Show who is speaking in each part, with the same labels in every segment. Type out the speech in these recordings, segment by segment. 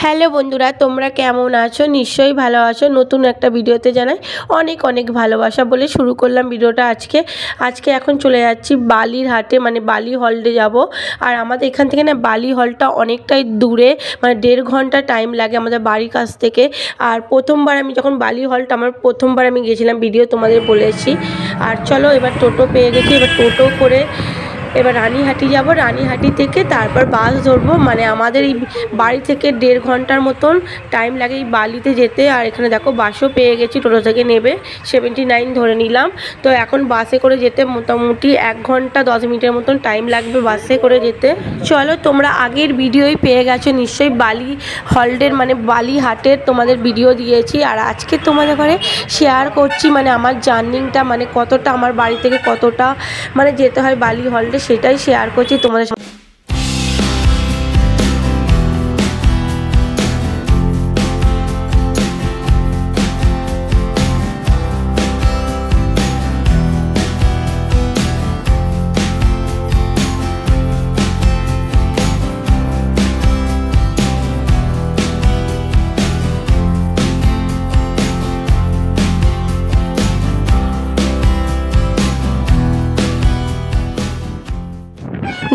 Speaker 1: Hello বন্ধুরা, তোমরা কেমন আছো? নিশ্চয়ই ভালো আছো। নতুন একটা ভিডিওতে জানাই অনেক অনেক ভালোবাসা বলে শুরু করলাম ভিডিওটা। আজকে এখন চলে যাচ্ছি বালির হাটে, মানে বালি হল্টে যাব। আর আমাদের এখান থেকে না বালি হলটা অনেকটাই দূরে, মানে 1.5 ঘন্টা টাইম লাগে আমাদের বাড়ির কাছ থেকে। আর প্রথমবার আমি যখন বালি হলটা প্রথমবার আমি গেছিলাম, ভিডিও তোমাদের বলেছি। আর চলো এবার টোটো পেয়ে গেছি, এবার টোটো করে এবার রানীহাটি যাব। রানীহাটি থেকে তারপর বাস ধরবো। মানে আমাদের এই বাড়ি থেকে 1.5 ঘন্টার মতন টাইম লাগে এই বালিতে যেতে। আর এখানে দেখো বাসও পেয়ে গেছি, টোটো থেকে নেবে 79 ধরে নিলাম। তো এখন বাসে করে যেতে মোটামুটি 1 ঘন্টা 10 মিনিটের মতন টাইম লাগবে বাসে করে যেতে। চলো, তোমরা আগের ভিডিওই পেয়ে গেছো নিশ্চয়ই, বালি হল্টের মানে বালি হাটের তোমাদের ভিডিও দিয়েছি। আর আজকে তোমাদের ঘরে শেয়ার করছি মানে আমার জার্নিংটা, মানে কতটা আমার বাড়ি থেকে কতটা মানে যেতে হয় বালি হল্টে, সেটাই শেয়ার করছি তোমাদের সাথে।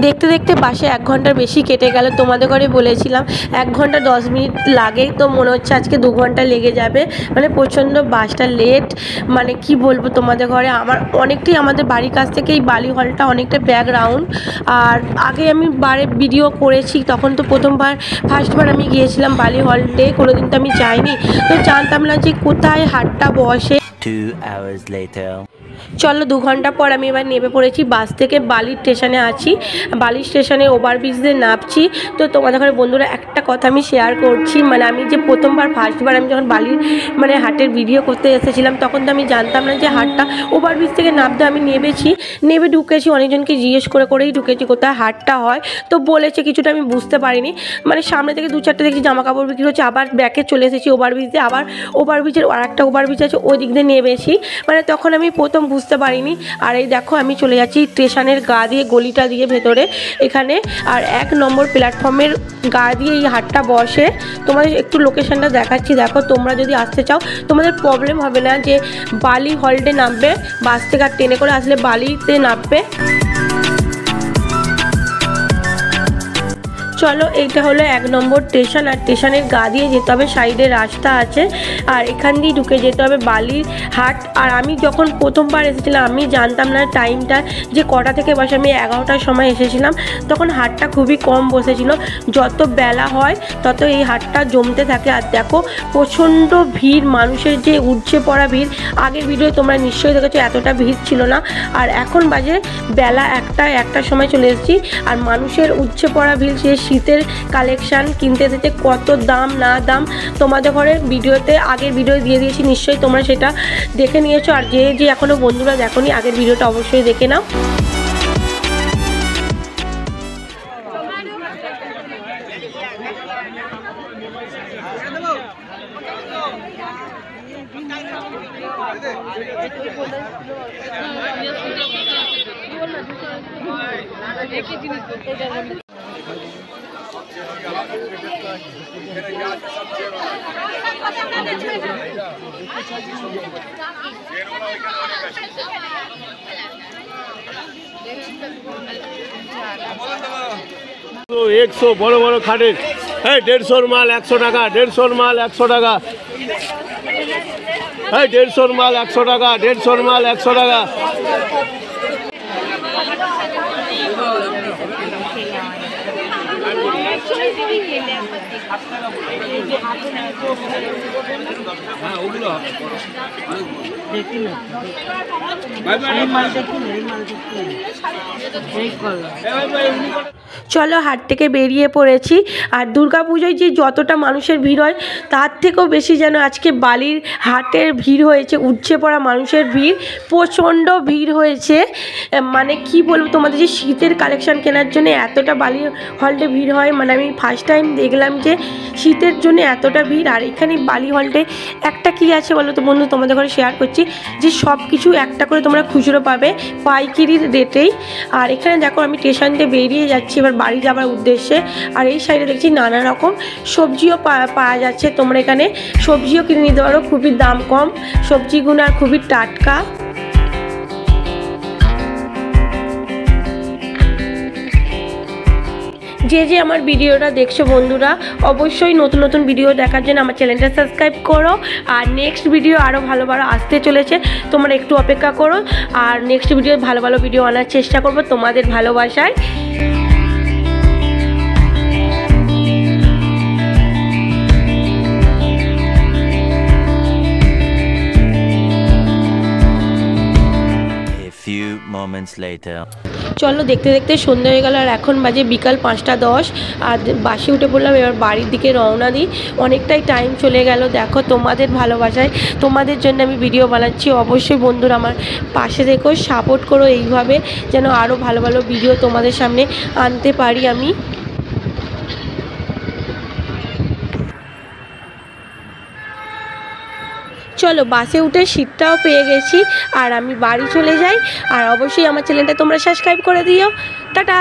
Speaker 1: দেখতে দেখতে বাসে 1 ঘন্টার বেশি কেটে গেল। তোমাদের ঘরে বলেছিলাম 1 ঘন্টা 10 মিনিট লাগে, তো মনে হচ্ছে আজকে 2 ঘন্টা লেগে যাবে। মানে প্রচণ্ড বাসটা লেট, মানে কি বলবো তোমাদের ঘরে। অনেকটাই আমাদের বাড়ির কাছ থেকে এই বালি হলটা অনেকটা ব্যাকগ্রাউন্ড। আর আগে আমি ভিডিও করেছি, তখন তো ফার্স্টবার আমি গিয়েছিলাম বালি হলটে, কোনোদিন তো আমি যাইনি, তো জানতাম না যে কোথায় হাটটা বসে।
Speaker 2: 2 hours later.
Speaker 1: চলো 2 ঘন্টা পর আমি এবার নেমে পড়েছি বাস থেকে। বালি স্টেশনে আছি, বালি স্টেশনে ওভারব্রিজ দিয়ে নামছি। তো তোমাদের ঘরে বন্ধুরা একটা কথা আমি শেয়ার করছি, মানে আমি যে ফার্স্টবার আমি যখন বালির মানে হাটের ভিডিও করতে এসেছিলাম, তখন তো আমি জানতাম না যে হাটটা ওভারব্রিজ থেকে নামতে। আমি নেমে ঢুকেছি, অনেকজনকে জিজ্ঞেস করেই ঢুকেছি কোথায় হাটটা হয়। তো বলেছে কিছুটা, আমি বুঝতে পারিনি। মানে সামনে থেকে 2-4টে দেখছি জামা কাপড় বিক্রি হচ্ছে, আবার ব্যাকে চলে এসেছি ওভারব্রিজ দিয়ে। আবার ওভারব্রিজের আর একটা ওভারব্রিজ আছে, ওই দিক দিয়ে নেমেছি। মানে তখন আমি প্রথম বুঝতে পারিনি। আর এই দেখো আমি চলে যাচ্ছি স্টেশনের গা দিয়ে, গলিটা দিয়ে ভেতরে এখানে। আর 1 নম্বর প্ল্যাটফর্মের গা দিয়ে এই হাটটা বসে। তোমাদের একটু লোকেশনটা দেখাচ্ছি, দেখো। তোমরা যদি আসতে চাও তোমাদের প্রবলেম হবে না যে বালি হল্টে নামবে, বাস থেকে আর ট্রেনে করে আসলে বালিতে নামবে। চলো, এইটা হলো 1 নম্বর স্টেশন। আর স্টেশনের গা দিয়ে যেতে হবে, সাইডে রাস্তা আছে, আর এখান দিয়ে ঢুকে যেতে হবে বালির হাট। আর আমি যখন প্রথমবার এসেছিলাম আমি জানতাম না টাইমটা যে কটা থেকে বসে। আমি 11টার সময় এসেছিলাম, তখন হাটটা খুবই কম বসেছিল। যত বেলা হয় তত এই হাটটা জমতে থাকে। আর দেখো প্রচণ্ড ভিড়, মানুষের যে উঠছে পড়া ভিড়। আগের ভিডিও তোমরা নিশ্চয়ই দেখেছো, এতটা ভিড় ছিল না। আর এখন বাজে বেলা 1টার সময় চলে এসেছি, আর মানুষের উঠছে পড়া ভিড়। সে শীতের কালেকশান কিনতে যেতে কত দাম না দাম তোমাদের ঘরে আগের ভিডিও দিয়ে দিয়েছি, নিশ্চয়ই তোমরা সেটা দেখে নিয়েছো। আর যে এখনও বন্ধুরা দেখোনি, আগের ভিডিওটা অবশ্যই দেখে নাও।
Speaker 3: তো 100 বড় বড় খাটের, হ্যাঁ 150 মাল 100 টাকা, 150 মাল 100 টাকা, হ্যাঁ 150 মাল 100 টাকা, 150 মাল 100 টাকা।
Speaker 1: চলো, হাট থেকে বেরিয়ে পড়েছি। আর দুর্গাপুজোয় যে যতটা মানুষের ভিড় হয় তার থেকেও বেশি যেন আজকে বালির হাটের ভিড় হয়েছে, উঠছে পড়া মানুষের ভিড়, প্রচণ্ড ভিড় হয়েছে। মানে কি বলবো তোমাদের, যে শীতের কালেকশন কেনার জন্য এতটা বালি হল্টে ভিড় হয়, মানে আমি ফার্স্ট টাইম দেখলাম লাগছে, শীতের জন্য এতটা ভিড়। আর এখানে বালি হল্টে একটা কি আছে বলো তো বন্ধু, তোমাদের ঘরে শেয়ার করছি যে সব কিছু একটা করে তোমরা খুচরো পাবে পাইকারির রেটেই। আর এখানে দেখো আমি স্টেশন দিয়ে বেরিয়ে যাচ্ছি এবার বাড়ি যাওয়ার উদ্দেশ্যে। আর এই সাইডে দেখছি নানা রকম সবজিও পাওয়া যাচ্ছে, তোমরা এখানে সবজিও কিনে নিতে পারো, খুবই দাম কম সবজিগুলো আর খুবই টাটকা। যে যে আমার ভিডিওটা দেখছো বন্ধুরা, অবশ্যই নতুন নতুন ভিডিও দেখার জন্য আমার চ্যানেলটা সাবস্ক্রাইব করো। আর নেক্সট ভিডিও আরও ভালো ভালো আসতে চলেছে, তোমরা একটু অপেক্ষা করো। আর নেক্সট ভিডিও ভালো ভালো ভিডিও আনার চেষ্টা করবো তোমাদের ভালোবাসায়।
Speaker 2: Few moments later.
Speaker 1: চলো দেখতে দেখতে সন্ধ্যা হয়ে গেল, আর এখন বাজে বিকাল 5টা 10। আর বাসে উঠে পড়লাম, এবার বাড়ির দিকে রওনা দিই। অনেকটাই টাইম চলে গেল, দেখো তোমাদের ভালোবাসায় তোমাদের জন্য আমি ভিডিও বানাচ্ছি। অবশ্যই বন্ধুরা আমার পাশে দেখো, সাপোর্ট করো এইভাবে, যেন আরও ভালো ভালো ভিডিও তোমাদের সামনে আনতে পারি আমি। চলো বাসে উঠে সিটটাও পেয়ে গেছি, আর আমি বাড়ি চলে যাই। আর অবশ্যই আমার চ্যানেলটা তোমরা সাবস্ক্রাইব করে দিও। টাটা।